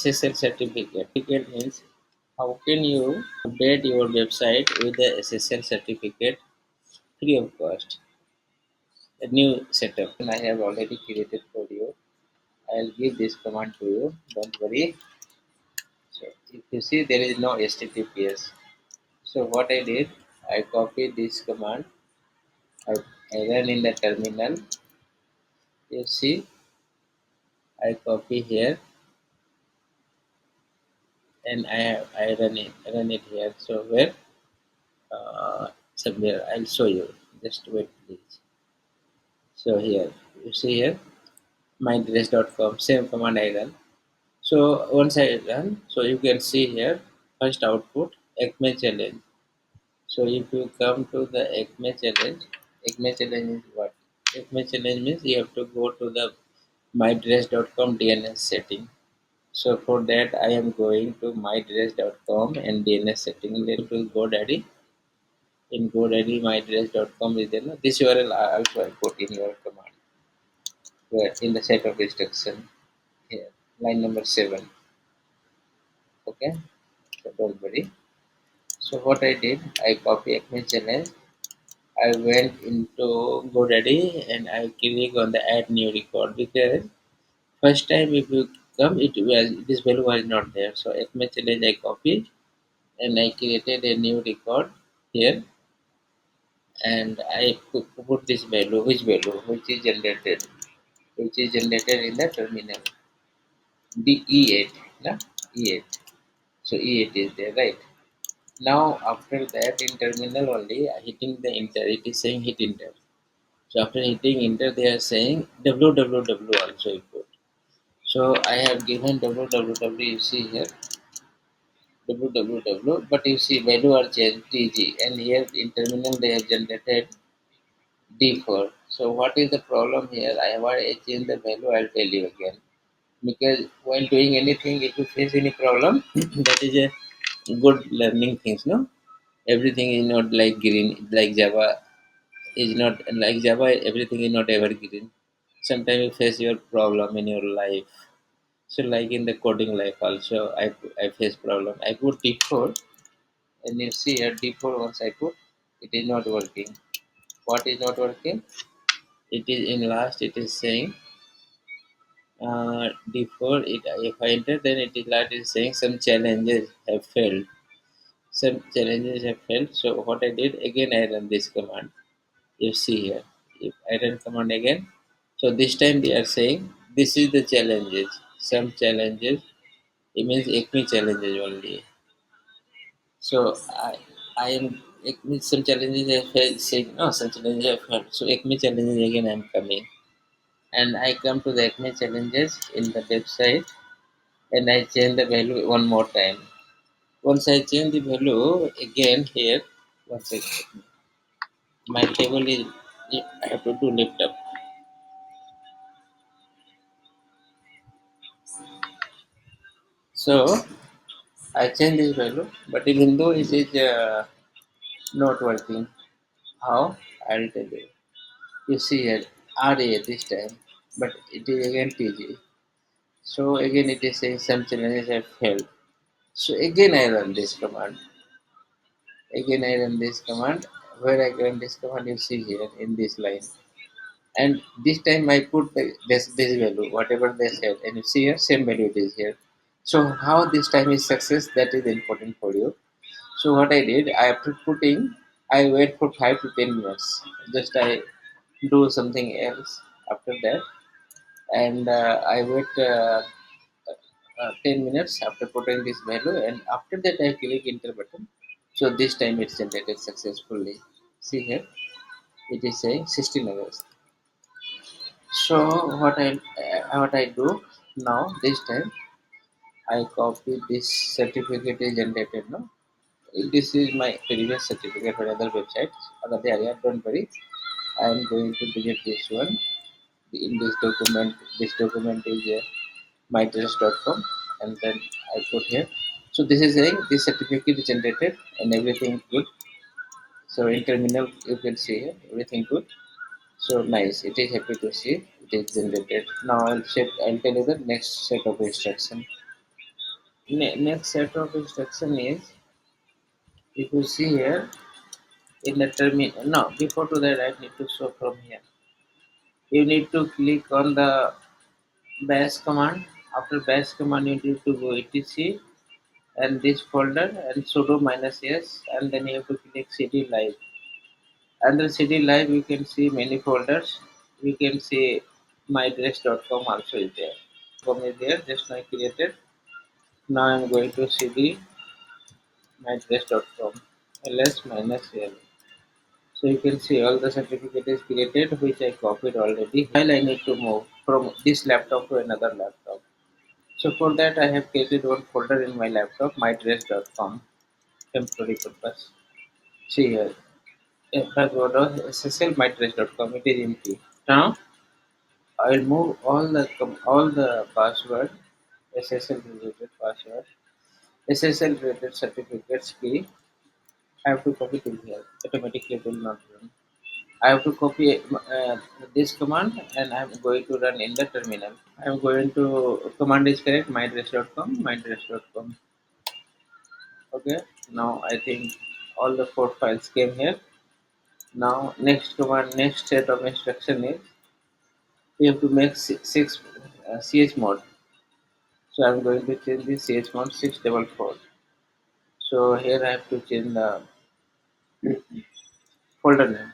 SSL certificate. Certificate means how can you update your website with the SSL certificate free of cost. A new setup. And I have already created for you. I'll give this command to you. Don't worry. So if you see there is no HTTPS. So what I did, I copied this command. I, I ran in the terminal. You see, I copy here and I run it here. So where somewhere I'll show you. Just wait please. So here you see here myinterest.com same command I run. So once I run, so you can see here first output Acme challenge. So if you come to the Acme challenge is what? Acme challenge means you have to go to the mydress.com DNS setting. So for that I am going to mydress.com and DNS setting. Let me go daddy. In GoDaddy mydress.com is there. No? This URL also I put in your command. Where in the set of instruction here, line number 7. Okay, so don't worry. So what I did, I copy Acme challenge. I went into GoDaddy and I click on the add new record because first time if you come this value was not there. So Acme challenge I copied and I created a new record here and I put this value, which is generated in the terminal. The E8, na? E8. So E8 is there, right? Now after that in terminal only hitting the enter, it is saying hit enter. So after hitting enter, they are saying www also you put. So I have given www. You see here www, but you see value are changed tg, and here in terminal they have generated d4. So what is the problem here? I have already changed the value. I'll tell you again. Because while doing anything, if you face any problem, that is a good learning things. No, everything is not like green. Like Java is not like Java. Everything is not evergreen. Sometimes you face your problem in your life. So like in the coding life also, I face problem. I put D4, and you see here D4 once I put, it is not working. What is not working? It is in last. It is saying D4. It if I enter, then it is like it is saying some challenges have failed. Some challenges have failed. So what I did again, I run this command. You see here, if I run command again, so this time they are saying this is the challenges. Some challenges. It means Acme challenges only. So I am Acme some challenges have failed. Saying no, some challenges have failed. So Acme challenges again I am coming, and I come to the Acme challenges in the website, and I change the value one more time. Once I change the value again here, one second. My table is I have to do lift up. So I change this value, but even though it is not working, how? I'll tell you. You see here RA this time, but it is again TG. So again it is saying some challenges have failed. So again I run this command. Again I run this command. Where I run this command, you see here in this line. And this time I put this value, whatever they said, and you see here same value it is here. So how this time is success, that is important for you. So what I did, after putting, I wait for 5 to 10 minutes. Just I do something else after that, and I wait 10 minutes after putting this value, and after that I click enter button. So this time it's generated successfully. See here, it is saying 16 hours. So what I do now, this time I copy this certificate is generated. No, this is my previous certificate for other websites, other area. Don't worry, I am going to delete this one. In this document is mydress.com, and then I put here. So this is saying this certificate is generated and everything good. So in terminal you can see here, everything good. So nice. It is happy to see it is generated. Now I'll tell you the next set of instruction. Next set of instruction is, if you see here in the terminal. No, before to that I need to show from here. You need to click on the bash command. After bash command, you need to go etc and this folder and sudo minus s, and then you have to click cd live. Under cd live, you can see many folders. We can see mydress.com also is there. Com is there. Just now I created. Now I'm going to cd mydress.com ls minus l. So you can see all the certificate is created, which I copied already. While I need to move from this laptop to another laptop. So for that I have created one folder in my laptop, mydress.com, temporary purpose. See here, password of SSL mydress.com. It is empty. Now I'll move all the password, SSL related password, SSL related certificates key. I have to copy to here. Automatically it will not run. I have to copy this command and I'm going to run in the terminal. I'm going to command is correct, mydress.com. Okay, now I think all the four files came here. Now next command, next set of instruction is we have to make six ch mode. So I'm going to change the ch mode 644. So here I have to change the folder name,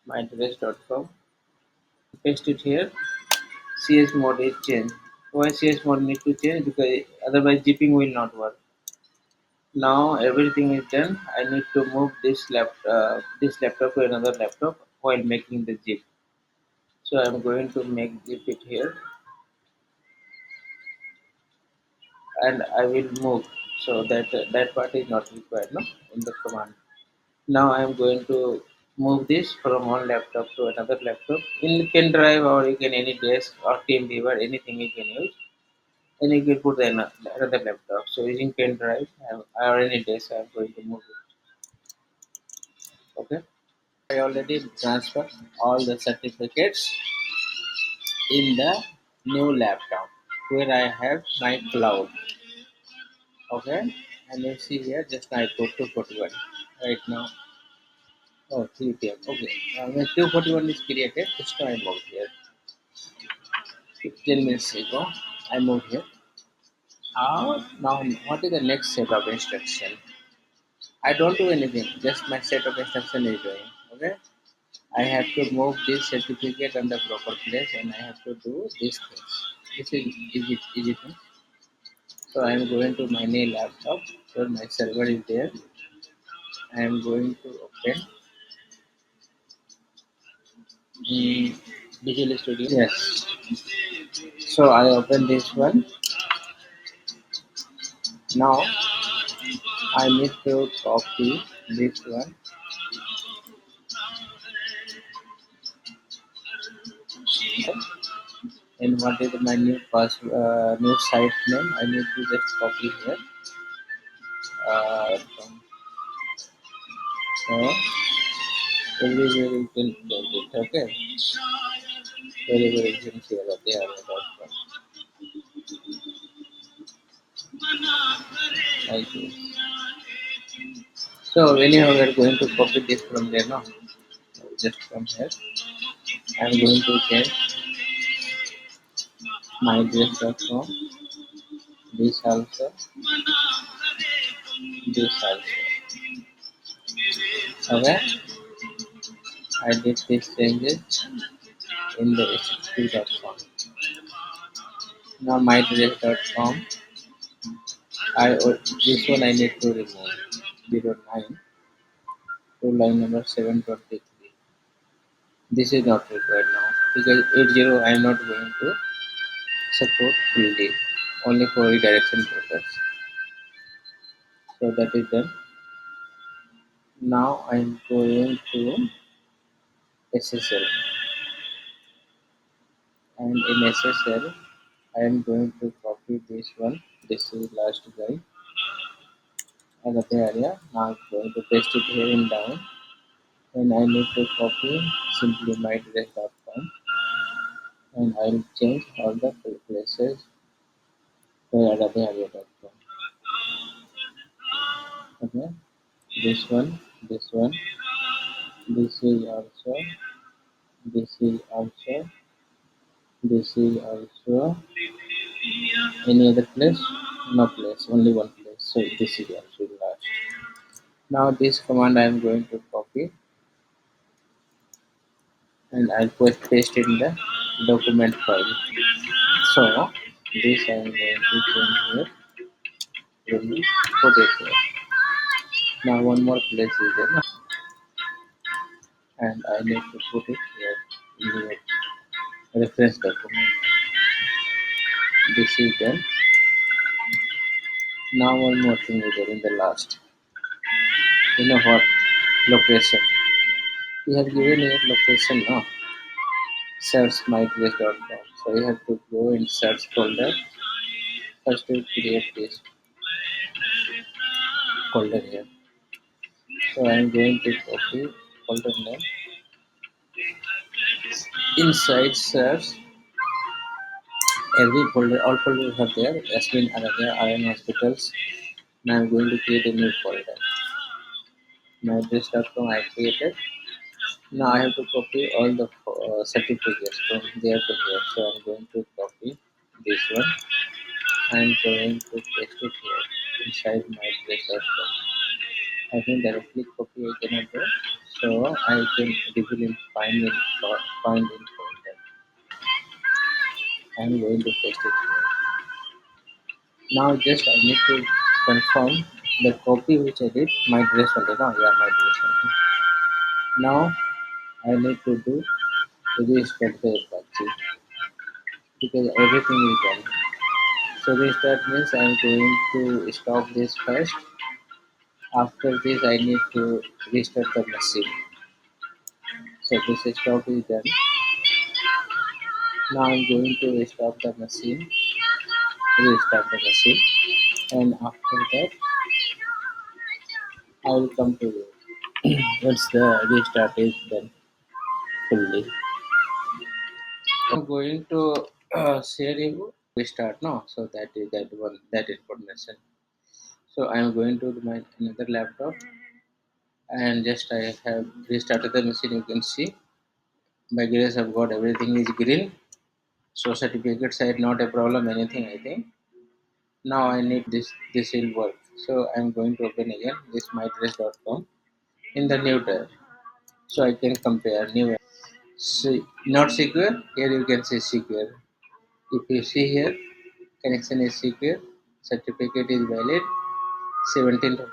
mydress.com. Paste it here. Ch mode is changed. Why ch mode need to change? Because otherwise zipping will not work. Now everything is done. I need to move this laptop to another laptop while making the zip. So I'm going to make zip it here, and I will move. So that part is not required, no, in the command. Now I'm going to move this from one laptop to another laptop in pen drive, or you can any desk or team viewer, anything you can use. And you can put the another laptop. So using pen drive or any desk, I'm going to move it. Okay. I already transferred all the certificates in the new laptop where I have my cloud. Okay. And you see here, just I put 241 right now. Oh, 3 p.m. Okay. When 241 is created, just now I moved here. 15 minutes ago, I moved here. Now, what is the next set of instruction? I don't do anything, just my set of instruction is doing. Okay. I have to move this certificate on the proper place and I have to do these things. This is easy thing. So I am going to my new laptop where my server is there. I am going to open mm, Visual Studio. Yes. So I open this one. Now I need to copy this one. And what is my new new site name? I need to just copy here. So everywhere you can change it. Okay. Wherever you can share that they have about like this. So anyhow we are going to copy this from there now. Just from here. I'm going to change mydress.com. This also. This also. Okay. I did these changes in the http.com. Now mydress.com. This one I need to remove. 09 to line number 723. This is not required now because 80 I am not going to support fully, only for redirection purpose. So that is done. Now I am going to SSL, and in SSL I am going to copy this one. This is last guy, another area. Now I'm going to paste it here in down, and I need to copy simply mydress.com, and I'll change all the places radhaharya.com. Okay, this one, this one, this is also, this is also, this is also. Any other place? No place, only one place. So this is also last. Now this command I am going to copy and I'll paste in the document file. So this I am going to change here, remove, put it here. Now one more place is there, no? And I need to put it here in the reference document. This is done. Now one more thing is there in the last. You know what? Location. We have given here location, no? Search mytrace.com. So you have to go in search folder. First we create this folder here. So I am going to copy folder name. Inside search, every folder, all folders are there. Asmin are there, Iron hospitals. Now I'm going to create a new folder. Mytrace.com I created. Now I have to copy all the certificates from there to here. So I'm going to copy this one. I'm going to paste it here inside mytrace.com. I can directly copy I cannot do. So I can easily find in folder. I'm going to paste it here. Now just I need to confirm the copy which I did my dress only. No, yeah, my dress only. Now I need to do restart the Apache because everything is done. So restart means I am going to stop this first. After this I need to restart the machine. So this stop is done. Now I'm going to restart the machine, and after that I will come to you once the restart is done fully. I'm going to share you restart now, so that is that one that information. So I am going to my another laptop and just I have restarted the machine. You can see by grace of God everything is green. So certificates are not a problem anything I think. Now I need this will work. So I'm going to open again this mytrace.com in the new tab. So I can compare new. See, not secure. Here you can see secure. If you see here, connection is secure. Certificate is valid. 17th